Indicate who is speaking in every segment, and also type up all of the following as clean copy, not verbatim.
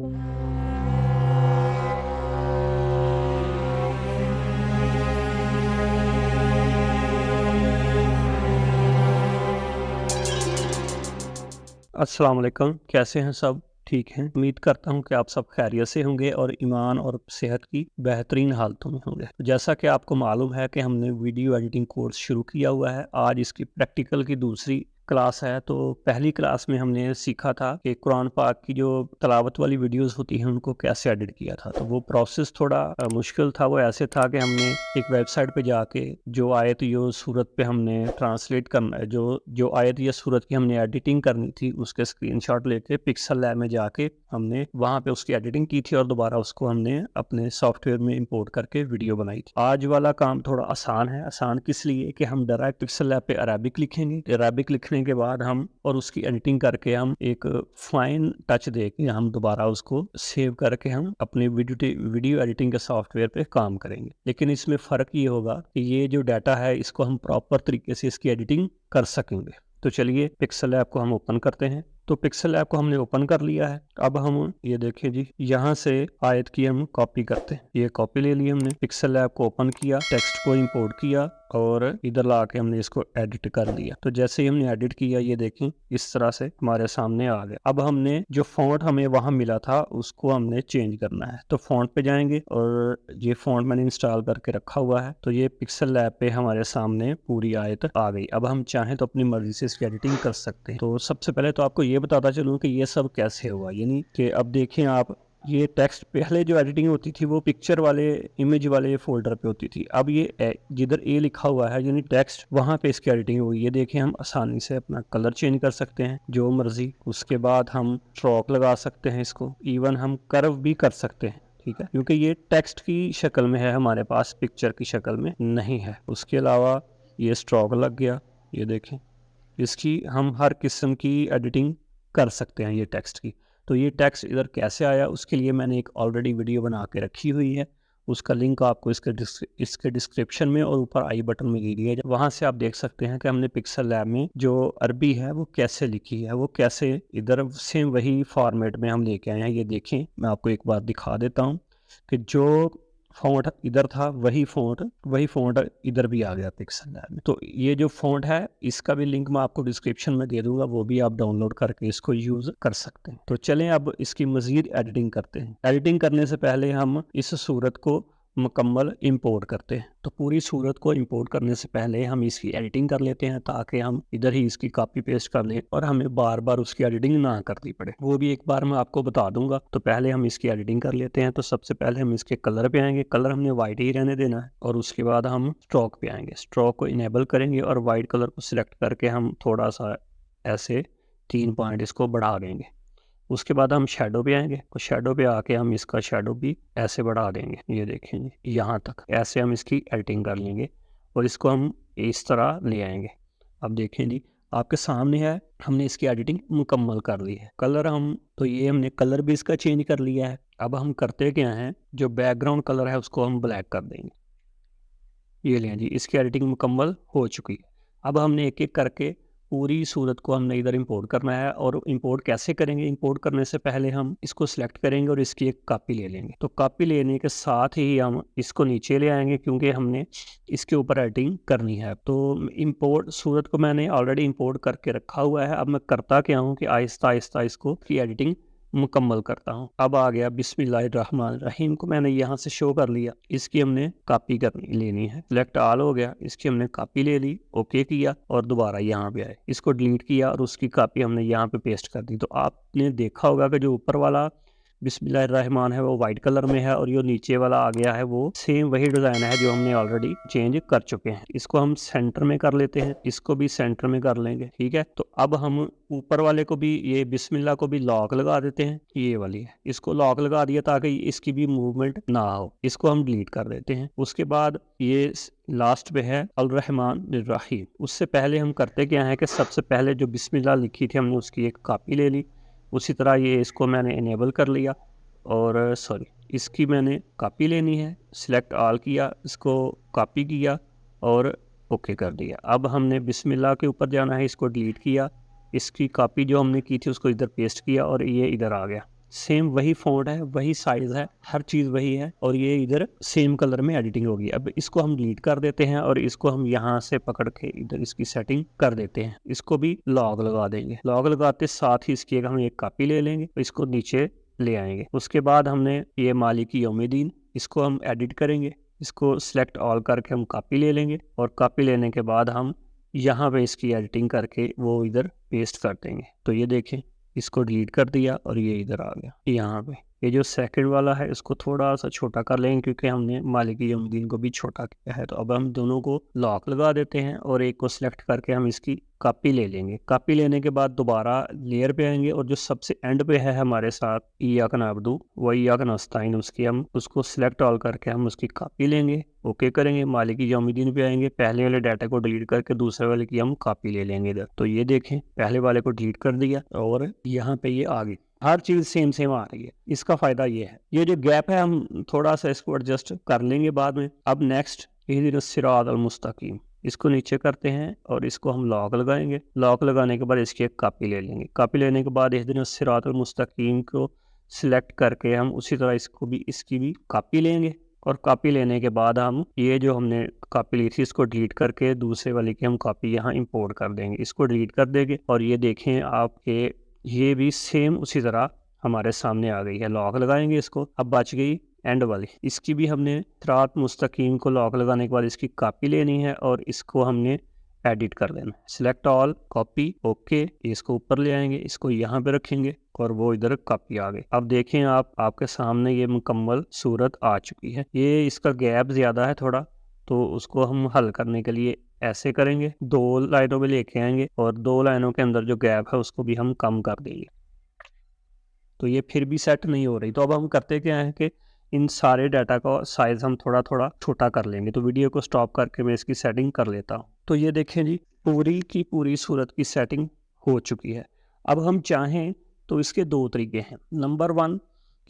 Speaker 1: अस्सलाम वालेकुम, कैसे हैं सब? ठीक हैं? उम्मीद करता हूँ कि आप सब खैरियत से होंगे और ईमान और सेहत की बेहतरीन हालतों में होंगे। जैसा कि आपको मालूम है कि हमने वीडियो एडिटिंग कोर्स शुरू किया हुआ है। आज इसकी प्रैक्टिकल की दूसरी क्लास है। तो पहली क्लास में हमने सीखा था कि कुरान पाक की जो तिलावत वाली वीडियोज़ होती हैं उनको कैसे एडिट किया था। तो वो प्रोसेस थोड़ा मुश्किल था। वो ऐसे था कि हमने एक वेबसाइट पे जाके जो आयत या सूरत पे हमने ट्रांसलेट करना जो आयत या सूरत की हमने एडिटिंग करनी थी उसके स्क्रीनशॉट लेके पिक्सल लैब में जाके हमने वहाँ पे उसकी एडिटिंग की थी और दोबारा उसको हमने अपने सॉफ्टवेयर में इंपोर्ट करके वीडियो बनाई थी। आज वाला काम थोड़ा आसान है। आसान किस लिए कि हम डायरेक्ट पिक्सल लैब पे अरेबिक लिखेंगे। अरेबिक लिखने के बाद हम और उसकी एडिटिंग करके हम एक फाइन टच देके हम दोबारा उसको सेव करके हम अपने वीडियो एडिटिंग के सॉफ्टवेयर पे काम करेंगे। लेकिन इसमें फ़र्क ये होगा कि ये जो डाटा है इसको हम प्रॉपर तरीके से इसकी एडिटिंग कर सकेंगे। तो चलिए पिक्सल लैब को हम ओपन करते हैं। तो पिक्सल लैब को हमने ओपन कर लिया है। अब हम ये देखिए जी, यहाँ से आयत की हम कॉपी करते हैं। ये कॉपी ले ली हमने, पिक्सल लैब को ओपन किया, टेक्स्ट को इंपोर्ट किया और इधर ला के हमने इसको एडिट कर दिया। तो जैसे ही हमने एडिट किया ये देखें इस तरह से हमारे सामने आ गया। अब हमने जो फॉन्ट हमें वहाँ मिला था उसको हमने चेंज करना है। तो फॉन्ट पे जाएंगे और ये फॉन्ट मैंने इंस्टॉल करके रखा हुआ है। तो ये पिक्सल लैब पे हमारे सामने पूरी आयत आ गई। अब हम चाहें तो अपनी मर्जी से इसकी एडिटिंग कर सकते हैं। तो सबसे पहले तो आपको ये बताता चलूँ कि ये सब कैसे हुआ, यानी कि अब देखें आप, ये टेक्स्ट पहले जो एडिटिंग होती थी वो पिक्चर वाले इमेज वाले फोल्डर पे होती थी। अब ये जिधर ए लिखा हुआ है यानी टेक्स्ट, वहाँ पे इसकी एडिटिंग हुई। ये देखें हम आसानी से अपना कलर चेंज कर सकते हैं जो मर्जी। उसके बाद हम स्ट्रोक लगा सकते हैं, इसको इवन हम कर्व भी कर सकते हैं, ठीक है, क्योंकि ये टेक्स्ट की शक्ल में है, हमारे पास पिक्चर की शक्ल में नहीं है। उसके अलावा ये स्ट्रोक लग गया, ये देखें, इसकी हम हर किस्म की एडिटिंग कर सकते हैं ये टेक्स्ट की। तो ये टेक्स्ट इधर कैसे आया उसके लिए मैंने एक ऑलरेडी वीडियो बना के रखी हुई है। उसका लिंक आपको इसके डिस्क्रिप्शन में और ऊपर आई बटन में दे दिया है। वहाँ से आप देख सकते हैं कि हमने पिक्सल लैब में जो अरबी है वो कैसे लिखी है, वो कैसे इधर सेम वही फॉर्मेट में हम लेके आए हैं। ये देखें, मैं आपको एक बार दिखा देता हूँ कि जो फ़ॉन्ट इधर था वही फ़ॉन्ट इधर भी आ गया पिक्सल लैब में। तो ये जो फ़ॉन्ट है इसका भी लिंक मैं आपको डिस्क्रिप्शन में दे दूंगा, वो भी आप डाउनलोड करके इसको यूज़ कर सकते हैं। तो चलें अब इसकी मज़ीद एडिटिंग करते हैं। एडिटिंग करने से पहले हम इस सूरत को मुकम्मल इंपोर्ट करते हैं। तो पूरी सूरत को इंपोर्ट करने से पहले हम इसकी एडिटिंग कर लेते हैं ताकि हम इधर ही इसकी कॉपी पेस्ट कर लें और हमें बार बार उसकी एडिटिंग ना करनी पड़े। वो भी एक बार मैं आपको बता दूंगा। तो पहले हम इसकी एडिटिंग कर लेते हैं। तो सबसे पहले हम इसके कलर पे आएंगे। कलर हमने वाइट ही रहने देना है और उसके बाद हम स्ट्रोक पे आएंगे। स्ट्रोक को इनेबल करेंगे और वाइट कलर को सिलेक्ट करके हम थोड़ा सा ऐसे 3 पॉइंट इसको बढ़ा देंगे। उसके बाद हम शेडो पे आएंगे। तो शेडो पे आके हम इसका शेडो भी ऐसे बढ़ा देंगे, ये देखेंगे यहाँ तक। ऐसे हम इसकी एडिटिंग कर लेंगे और इसको हम इस तरह ले आएंगे। अब देखें जी, आपके सामने है, हमने इसकी एडिटिंग मुकम्मल कर ली है। कलर तो ये हमने कलर भी इसका चेंज कर लिया है। अब हम करते क्या हैं, जो बैकग्राउंड कलर है उसको हम ब्लैक कर देंगे। ये लें जी, इसकी एडिटिंग मुकम्मल हो चुकी है। अब हमने एक एक करके पूरी सूरत को हमने इधर इंपोर्ट करना है। और इंपोर्ट कैसे करेंगे, इंपोर्ट करने से पहले हम इसको सिलेक्ट करेंगे और इसकी एक कॉपी ले लेंगे। तो कॉपी लेने के साथ ही हम इसको नीचे ले आएंगे क्योंकि हमने इसके ऊपर एडिटिंग करनी है। तो इंपोर्ट सूरत को मैंने ऑलरेडी इंपोर्ट करके रखा हुआ है। अब मैं करता क्या हूँ कि आहिस्ता आहिस्ता इसको की एडिटिंग मुकम्मल करता हूँ। अब आ गया बिस्मिल्लाहिर्रहमानिर्रहीम को मैंने यहाँ से शो कर लिया। इसकी हमने कॉपी लेनी है। सिलेक्ट ऑल हो गया, इसकी हमने कॉपी ले ली, ओके किया और दोबारा यहाँ पे आए, इसको डिलीट किया और उसकी कॉपी हमने यहाँ पे पेस्ट कर दी। तो आपने देखा होगा कि जो ऊपर वाला बिस्मिल्लाहिर्रहमान है वो वाइट कलर में है और जो नीचे वाला आ गया है वो सेम वही डिज़ाइन है जो हमने ऑलरेडी चेंज कर चुके हैं। इसको हम सेंटर में कर लेते हैं, इसको भी सेंटर में कर लेंगे, ठीक है। तो अब हम ऊपर वाले को भी, ये बिस्मिल्लाह को भी लॉक लगा देते हैं। ये वाली है, इसको लॉक लगा दिया ताकि इसकी भी मूवमेंट ना हो। इसको हम डिलीट कर देते हैं। उसके बाद ये लास्ट पे है अल-रहमान-निर-रहीम। उससे पहले हम करते क्या है कि सबसे पहले जो बिस्मिल्लाह लिखी थी हमने उसकी एक कॉपी ले ली। उसी तरह ये इसको मैंने इनेबल कर लिया और इसकी मैंने कॉपी लेनी है। सिलेक्ट ऑल किया, इसको कॉपी किया और ओके कर दिया। अब हमने बिस्मिल्लाह के ऊपर जाना है, इसको डिलीट किया, इसकी कॉपी जो हमने की थी उसको इधर पेस्ट किया और ये इधर आ गया। सेम वही फ़ॉन्ट है, वही साइज़ है, हर चीज़ वही है और ये इधर सेम कलर में एडिटिंग होगी। अब इसको हम डिलीट कर देते हैं और इसको हम यहाँ से पकड़ के इधर इसकी सेटिंग कर देते हैं। इसको भी लॉक लगा देंगे। लॉक लगाते साथ ही इसकी हम एक कॉपी ले लेंगे, इसको नीचे ले आएंगे। उसके बाद हमने ये मालिक यौमिदीन, इसको हम एडिट करेंगे। इसको सिलेक्ट ऑल करके हम कॉपी ले लेंगे और कॉपी लेने के बाद हम यहाँ पे इसकी एडिटिंग करके वो इधर पेस्ट कर देंगे। तो ये देखें, इसको डिलीट कर दिया और ये इधर आ गया। यहाँ पे ये जो सेकंड वाला है इसको थोड़ा सा छोटा कर लेंगे क्योंकि हमने मालिक यौमिदीन को भी छोटा किया है। तो अब हम दोनों को लॉक लगा देते हैं और एक को सिलेक्ट करके हम इसकी कॉपी ले लेंगे। कॉपी लेने के बाद दोबारा लेयर पे आएंगे और जो सबसे एंड पे है हमारे साथ इय्याक नअबुदु व इय्याक नस्तईन, उसकी हम उसको सिलेक्ट ऑल करके हम उसकी कॉपी लेंगे, ओके करेंगे। मालिक यौमिदीन पे आएंगे, पहले वाले डाटा को डिलीट करके दूसरे वाले की हम कॉपी ले लेंगे इधर। तो ये देखें, पहले वाले को डिलीट कर दिया और यहाँ पे ये आ गई, हर चीज़ सेम सेम आ रही है। इसका फ़ायदा ये है, ये जो गैप है हम थोड़ा सा इसको एडजस्ट कर लेंगे बाद में। अब नेक्स्ट इहदिनस सिरातल मुस्तकीम, इसको नीचे करते हैं और इसको हम लॉक लगाएंगे। लॉक लगाने के बाद इसकी एक कॉपी ले लेंगे। कॉपी लेने के बाद इहदिनस सिरातल मुस्तकीम को सिलेक्ट करके हम उसी तरह इसको भी, इसकी भी कॉपी लेंगे और कॉपी लेने के बाद हम ये जो हमने कॉपी ली थी इसको डिलीट करके दूसरे वाले की हम कॉपी यहाँ इंपोर्ट कर देंगे। इसको डिलीट कर देंगे और ये देखें आपके ये भी सेम उसी तरह हमारे सामने आ गई है। लॉक लगाएंगे इसको, अब बच गई एंड वाली। इसकी भी हमने सिरात मुस्तकीम को लॉक लगाने के बाद इसकी कॉपी लेनी है और इसको हमने एडिट कर देना है। सिलेक्ट ऑल, कॉपी, ओके, इसको ऊपर ले आएंगे, इसको यहाँ पे रखेंगे और वो इधर कॉपी आ गई। अब देखें आप, आपके सामने ये मुकम्मल सूरत आ चुकी है। ये इसका गैप ज़्यादा है थोड़ा, तो उसको हम हल करने के लिए ऐसे करेंगे, 2 लाइनों में लेके आएंगे और 2 लाइनों के अंदर जो गैप है उसको भी हम कम कर देंगे। तो ये फिर भी सेट नहीं हो रही। तो अब हम करते क्या है कि इन सारे डाटा का साइज़ हम थोड़ा थोड़ा छोटा कर लेंगे। तो वीडियो को स्टॉप करके मैं इसकी सेटिंग कर लेता हूँ। तो ये देखें जी, पूरी की पूरी सूरत की सेटिंग हो चुकी है। अब हम चाहें तो इसके 2 तरीके हैं। नंबर 1,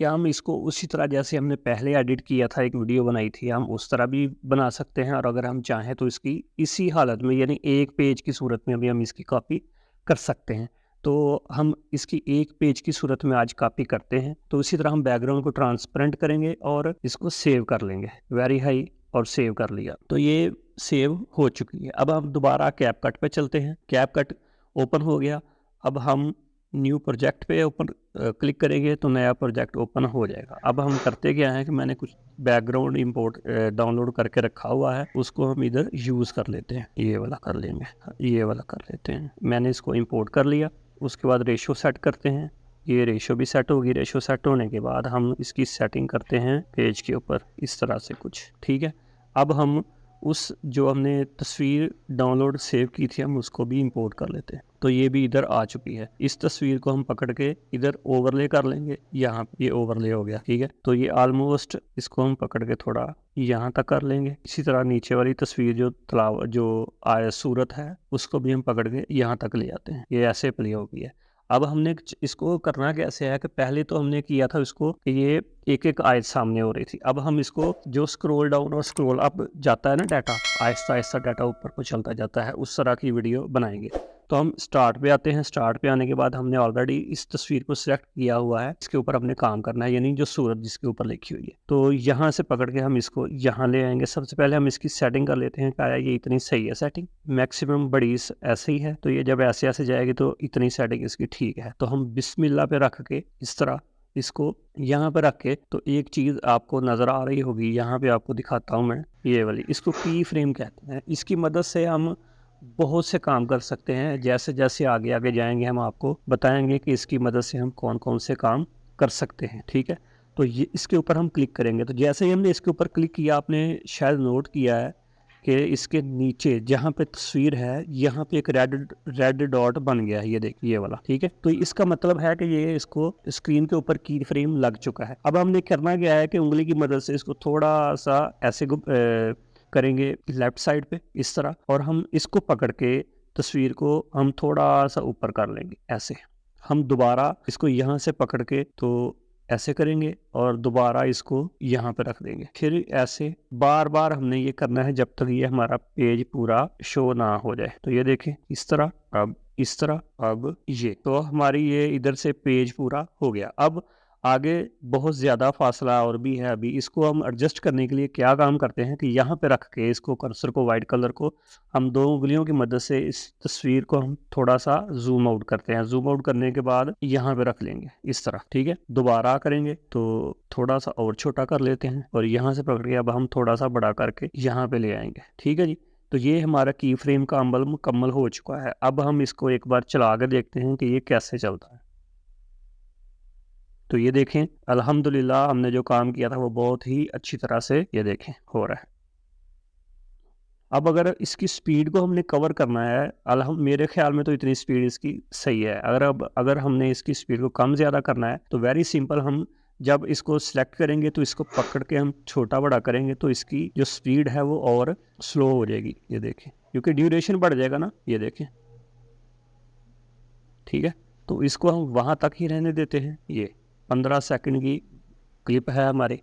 Speaker 1: क्या हम इसको उसी तरह जैसे हमने पहले एडिट किया था, एक वीडियो बनाई थी, हम उस तरह भी बना सकते हैं। और अगर हम चाहें तो इसकी इसी हालत में, यानी एक पेज की सूरत में भी हम इसकी कॉपी कर सकते हैं। तो हम इसकी एक पेज की सूरत में आज कॉपी करते हैं। तो इसी तरह हम बैकग्राउंड को ट्रांसपेरेंट करेंगे और इसको सेव कर लेंगे, वेरी हाई, और सेव कर लिया। तो ये सेव हो चुकी है। अब हम दोबारा कैपकट पे चलते हैं। कैपकट ओपन हो गया। अब हम न्यू प्रोजेक्ट पे ओपन क्लिक करेंगे तो नया प्रोजेक्ट ओपन हो जाएगा। अब हम करते क्या है कि मैंने कुछ बैकग्राउंड इंपोर्ट डाउनलोड करके रखा हुआ है, उसको हम इधर यूज़ कर लेते हैं। ये वाला कर लेंगे, ये वाला कर लेते हैं। मैंने इसको इंपोर्ट कर लिया। उसके बाद रेशो सेट करते हैं। ये रेशो भी सेट होगी। रेशो सेट होने के बाद हम इसकी सेटिंग करते हैं पेज के ऊपर इस तरह से कुछ, ठीक है। अब हम उस जो हमने तस्वीर डाउनलोड सेव की थी हम उसको भी इंपोर्ट कर लेते हैं। तो ये भी इधर आ चुकी है। इस तस्वीर को हम पकड़ के इधर ओवरले कर लेंगे। यहाँ ये ओवरले हो गया, ठीक है। तो ये ऑलमोस्ट इसको हम पकड़ के थोड़ा यहाँ तक कर लेंगे। इसी तरह नीचे वाली तस्वीर जो तलाव जो सूरत है उसको भी हम पकड़ के यहाँ तक ले आते हैं। ये ऐसे प्ले हो गई है। अब हमने इसको करना कैसे है कि पहले तो हमने किया था इसको कि ये एक एक आयत सामने हो रही थी। अब हम इसको जो स्क्रॉल डाउन और स्क्रॉल अप जाता है ना डाटा, आहिस्ता आहिस्ता डाटा ऊपर को चलता जाता है, उस तरह की वीडियो बनाएंगे। तो हम स्टार्ट पे आते हैं। स्टार्ट पे आने के बाद हमने ऑलरेडी इस तस्वीर को सिलेक्ट किया हुआ है, इसके ऊपर हमने काम करना है, यानी जो सूरत जिसके ऊपर लिखी हुई है। तो यहाँ से पकड़ के हम इसको यहाँ ले आएंगे। सबसे पहले हम इसकी सेटिंग कर लेते हैं, क्या ये इतनी सही है सेटिंग, मैक्सिमम बड़ी ऐसे ही है। तो ये जब ऐसे ऐसे जाएगी तो इतनी सेटिंग इसकी ठीक है। तो हम बिस्मिल्लाह पे रख के इस तरह इसको यहाँ पे रख के, तो एक चीज़ आपको नज़र आ रही होगी, यहाँ पे आपको दिखाता हूँ मैं, ये वाली, इसको की फ्रेम कहते हैं। इसकी मदद से हम बहुत से काम कर सकते हैं। जैसे जैसे आगे आगे जाएंगे हम आपको बताएंगे कि इसकी मदद से हम कौन कौन से काम कर सकते हैं, ठीक है। तो ये इसके ऊपर हम क्लिक करेंगे। तो जैसे ही हमने इसके ऊपर क्लिक किया, आपने शायद नोट किया है कि इसके नीचे जहाँ पे तस्वीर है यहाँ पे एक रेड डॉट बन गया है, ये देखिए ये वाला, ठीक है। तो इसका मतलब है कि ये इसको स्क्रीन के ऊपर की फ्रेम लग चुका है। अब हमने करना क्या है कि उंगली की मदद से इसको थोड़ा सा ऐसे करेंगे लेफ्ट साइड पे इस तरह, और हम इसको पकड़ के तस्वीर को हम थोड़ा सा ऊपर कर लेंगे ऐसे। हम दोबारा इसको यहाँ से पकड़ के तो ऐसे करेंगे और दोबारा इसको यहाँ पे रख देंगे। फिर ऐसे बार बार हमने ये करना है जब तक ये हमारा पेज पूरा शो ना हो जाए। तो ये देखें इस तरह, अब इस तरह, अब ये, तो हमारी ये इधर से पेज पूरा हो गया। अब आगे बहुत ज़्यादा फासला और भी है। अभी इसको हम एडजस्ट करने के लिए क्या काम करते हैं कि यहाँ पे रख के इसको कर्सर को, वाइट कलर को, हम 2 उँगलियों की मदद से इस तस्वीर को हम थोड़ा-सा ज़ूम आउट करते हैं। ज़ूम आउट करने के बाद यहाँ पे रख लेंगे इस तरह, ठीक है? दोबारा करेंगे तो थोड़ा-सा और छोटा कर लेते हैं और यहाँ से पकड़ के अब हम थोड़ा-सा बड़ा करके यहाँ पे ले आएँगे, ठीक है जी? तो ये हमारा की फ्रेम का अमल मुकम्मल हो चुका है। अब हम इसको एक बार चला के देखते हैं कि ये कैसे चलता है। तो ये देखें, अल्हम्दुलिल्लाह हमने जो काम किया था वो बहुत ही अच्छी तरह से ये देखें हो रहा है। अब अगर इसकी स्पीड को हमने कवर करना है, मेरे ख़्याल में तो इतनी स्पीड इसकी सही है। अगर हमने इसकी स्पीड को कम ज़्यादा करना है तो वेरी सिंपल, हम जब इसको सेलेक्ट करेंगे तो इसको पकड़ के हम छोटा-बड़ा करेंगे तो इसकी जो स्पीड है वो और स्लो हो जाएगी। ये देखें, क्योंकि ड्यूरेशन बढ़ जाएगा ना, ये देखें, ठीक है? तो इसको हम वहाँ तक ही रहने देते हैं। ये 15 सेकंड की क्लिप है हमारी।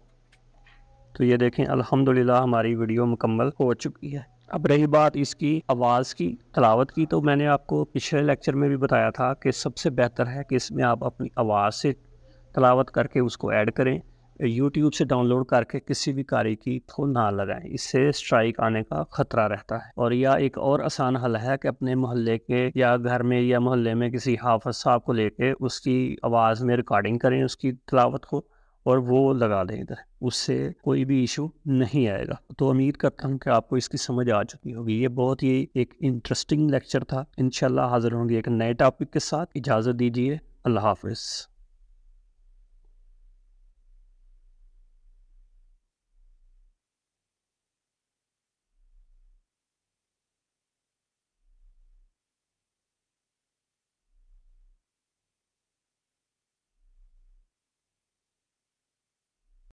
Speaker 1: तो ये देखें, अल्हम्दुलिल्लाह हमारी वीडियो मुकम्मल हो चुकी है। अब रही बात इसकी आवाज़ की, तिलावत की, तो मैंने आपको पिछले लेक्चर में भी बताया था कि सबसे बेहतर है कि इसमें आप अपनी आवाज़ से तिलावत करके उसको ऐड करें। यूट्यूब से डाउनलोड करके किसी भी कारी की को ना लगाएं, इससे स्ट्राइक आने का ख़तरा रहता है। और या एक और आसान हल है कि अपने मोहल्ले के या घर में या मोहल्ले में किसी हाफ़िज़ साहब को लेके उसकी आवाज़ में रिकॉर्डिंग करें उसकी तिलावत को और वो लगा दें इधर, उससे कोई भी इशू नहीं आएगा। तो उम्मीद करता हूँ कि आपको इसकी समझ आ चुकी होगी। ये बहुत ही एक इंटरेस्टिंग लेक्चर था। इंशाल्लाह हाज़िर होंगे एक नए टॉपिक के साथ। इजाज़त दीजिए। अल्लाह हाफ़िज़।